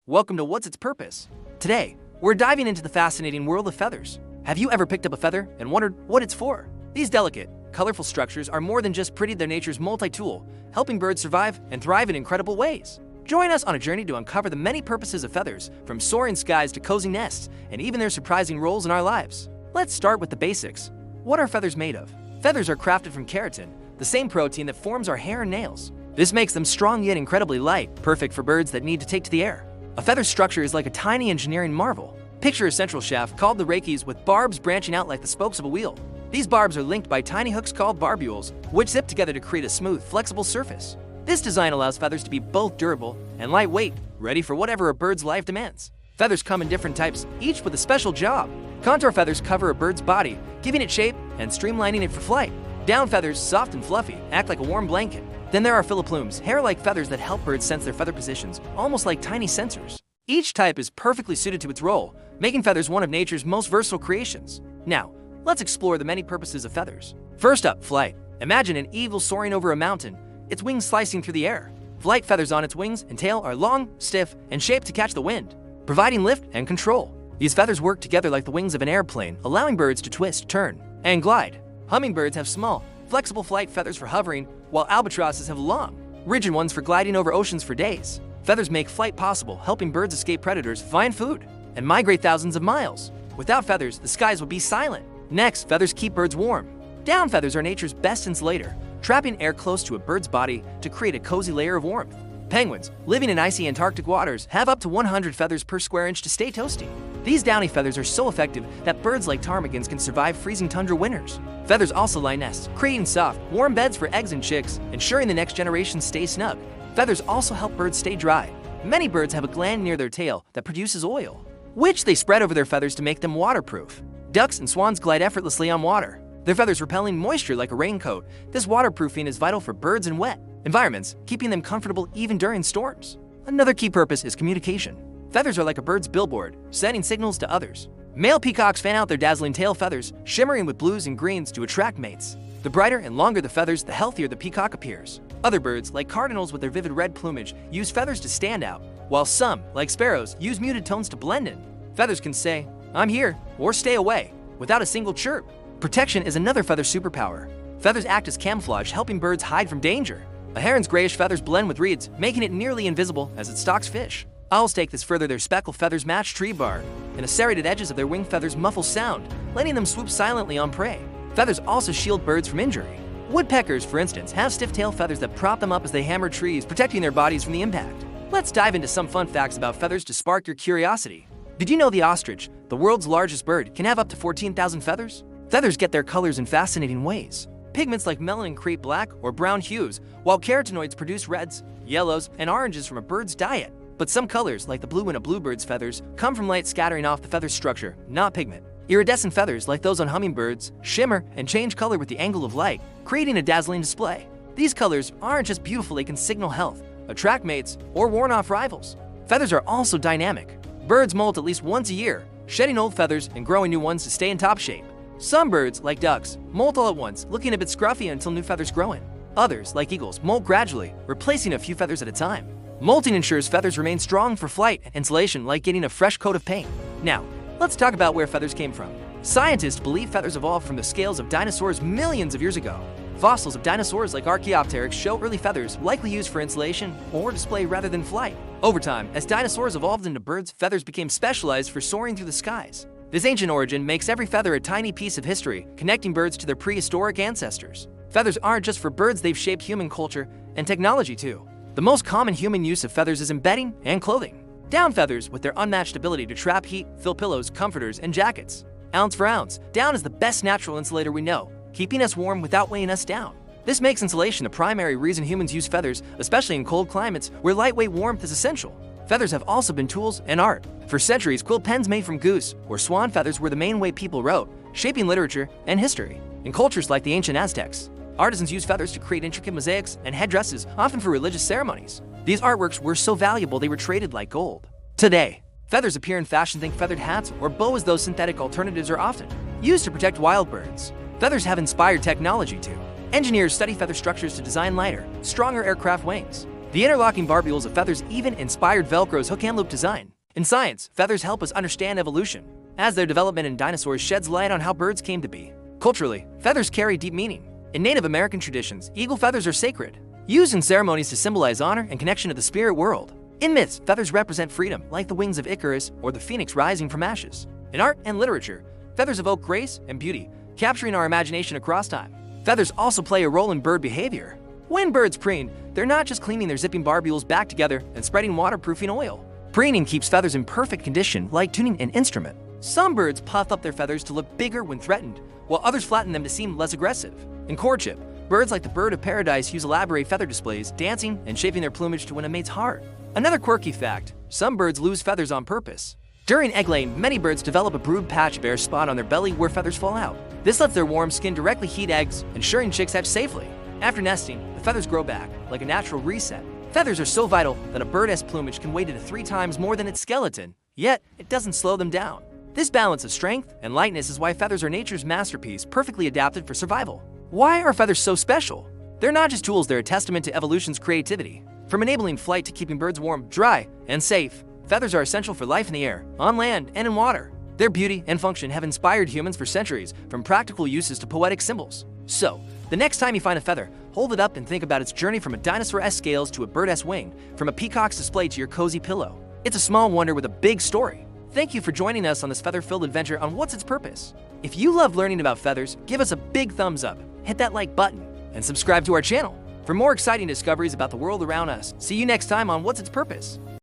Welcome to What's Its Purpose? Today, we're diving into the fascinating world of feathers. Have you ever picked up a feather and wondered what it's for? These delicate, colorful structures are more than just pretty, they're nature's multi-tool, helping birds survive and thrive in incredible ways. Join us on a journey to uncover the many purposes of feathers, from soaring skies to cozy nests, and even their surprising roles in our lives. Let's start with the basics. What are feathers made of? Feathers are crafted from keratin, the same protein that forms our hair and nails. This makes them strong yet incredibly light, perfect for birds that need to take to the air. A feather structure is like a tiny engineering marvel. Picture a central shaft called the rachies with barbs branching out like the spokes of a wheel. These barbs are linked by tiny hooks called barbules, which zip together to create a smooth, flexible surface. This design allows feathers to be both durable and lightweight, ready for whatever a bird's life demands. Feathers come in different types, each with a special job. Contour feathers cover a bird's body, giving it shape and streamlining it for flight. Down feathers, soft and fluffy, act like a warm blanket. Then there are filiplumes, hair-like feathers that help birds sense their feather positions, almost like tiny sensors. Each type is perfectly suited to its role, making feathers one of nature's most versatile creations. Now, let's explore the many purposes of feathers. First up, flight. Imagine an eagle soaring over a mountain, its wings slicing through the air. Flight feathers on its wings and tail are long, stiff, and shaped to catch the wind, providing lift and control. These feathers work together like the wings of an airplane, allowing birds to twist, turn, and glide. Hummingbirds have small, flexible flight feathers for hovering, while albatrosses have long, rigid ones for gliding over oceans for days. Feathers make flight possible, helping birds escape predators, find food, and migrate thousands of miles. Without feathers, the skies would be silent. Next, feathers keep birds warm. Down feathers are nature's best insulator, trapping air close to a bird's body to create a cozy layer of warmth. Penguins, living in icy Antarctic waters, have up to 100 feathers per square inch to stay toasty. These downy feathers are so effective that birds like ptarmigans can survive freezing tundra winters. Feathers also line nests, creating soft, warm beds for eggs and chicks, ensuring the next generation stays snug. Feathers also help birds stay dry. Many birds have a gland near their tail that produces oil, which they spread over their feathers to make them waterproof. Ducks and swans glide effortlessly on water, their feathers repelling moisture like a raincoat. This waterproofing is vital for birds in wet environments, keeping them comfortable even during storms. Another key purpose is communication. Feathers are like a bird's billboard, sending signals to others. Male peacocks fan out their dazzling tail feathers, shimmering with blues and greens to attract mates. The brighter and longer the feathers, the healthier the peacock appears. Other birds, like cardinals with their vivid red plumage, use feathers to stand out, while some, like sparrows, use muted tones to blend in. Feathers can say, "I'm here," or "stay away," without a single chirp. Protection is another feather superpower. Feathers act as camouflage, helping birds hide from danger. A heron's grayish feathers blend with reeds, making it nearly invisible as it stalks fish. Owls take this further, their speckle feathers match tree bark, and the serrated edges of their wing feathers muffle sound, letting them swoop silently on prey. Feathers also shield birds from injury. Woodpeckers, for instance, have stiff tail feathers that prop them up as they hammer trees, protecting their bodies from the impact. Let's dive into some fun facts about feathers to spark your curiosity. Did you know the ostrich, the world's largest bird, can have up to 14,000 feathers? Feathers get their colors in fascinating ways. Pigments like melanin create black or brown hues, while carotenoids produce reds, yellows, and oranges from a bird's diet. But some colors, like the blue in a bluebird's feathers, come from light scattering off the feather structure, not pigment. Iridescent feathers, like those on hummingbirds, shimmer and change color with the angle of light, creating a dazzling display. These colors aren't just beautiful, they can signal health, attract mates, or warn off rivals. Feathers are also dynamic. Birds molt at least once a year, shedding old feathers and growing new ones to stay in top shape. Some birds, like ducks, molt all at once, looking a bit scruffy until new feathers grow in. Others, like eagles, molt gradually, replacing a few feathers at a time. Molting ensures feathers remain strong for flight and insulation, like getting a fresh coat of paint. Now, let's talk about where feathers came from. Scientists believe feathers evolved from the scales of dinosaurs millions of years ago. Fossils of dinosaurs like Archaeopteryx show early feathers, likely used for insulation or display rather than flight. Over time, as dinosaurs evolved into birds, feathers became specialized for soaring through the skies. This ancient origin makes every feather a tiny piece of history, connecting birds to their prehistoric ancestors. Feathers aren't just for birds, they've shaped human culture and technology too. The most common human use of feathers is in bedding and clothing. Down feathers, with their unmatched ability to trap heat, fill pillows, comforters, and jackets. Ounce for ounce, down is the best natural insulator we know, keeping us warm without weighing us down. This makes insulation the primary reason humans use feathers, especially in cold climates where lightweight warmth is essential. Feathers have also been tools and art. For centuries, quilt pens made from goose or swan feathers were the main way people wrote, shaping literature and history. In cultures like the ancient Aztecs, artisans used feathers to create intricate mosaics and headdresses, often for religious ceremonies. These artworks were so valuable they were traded like gold. Today, feathers appear in fashion. Think feathered hats or boas, though synthetic alternatives are often used to protect wild birds. Feathers have inspired technology too. Engineers study feather structures to design lighter, stronger aircraft wings. The interlocking barbules of feathers even inspired Velcro's hook and loop design. In science, feathers help us understand evolution, as their development in dinosaurs sheds light on how birds came to be. Culturally, feathers carry deep meaning. In Native American traditions, eagle feathers are sacred, used in ceremonies to symbolize honor and connection to the spirit world. In myths, feathers represent freedom, like the wings of Icarus or the phoenix rising from ashes. In art and literature, feathers evoke grace and beauty, capturing our imagination across time. Feathers also play a role in bird behavior. When birds preen, they're not just cleaning their zipping barbules back together and spreading waterproofing oil. Preening keeps feathers in perfect condition, like tuning an instrument. Some birds puff up their feathers to look bigger when threatened, while others flatten them to seem less aggressive. In courtship, birds like the bird of paradise use elaborate feather displays, dancing and shaping their plumage to win a mate's heart. Another quirky fact, some birds lose feathers on purpose. During egg laying, many birds develop a brood patch bare spot on their belly where feathers fall out. This lets their warm skin directly heat eggs, ensuring chicks hatch safely. After nesting, the feathers grow back, like a natural reset. Feathers are so vital that a bird's plumage can weigh to 3 times more than its skeleton, yet it doesn't slow them down. This balance of strength and lightness is why feathers are nature's masterpiece, perfectly adapted for survival. Why are feathers so special? They're not just tools, they're a testament to evolution's creativity. From enabling flight to keeping birds warm, dry, and safe, feathers are essential for life in the air, on land, and in water. Their beauty and function have inspired humans for centuries, from practical uses to poetic symbols. So, the next time you find a feather, hold it up and think about its journey from a dinosaur-esque scales to a bird-esque wing, from a peacock's display to your cozy pillow. It's a small wonder with a big story. Thank you for joining us on this feather-filled adventure on What's Its Purpose. If you love learning about feathers, give us a big thumbs up, hit that like button, and subscribe to our channel for more exciting discoveries about the world around us. See you next time on What's Its Purpose.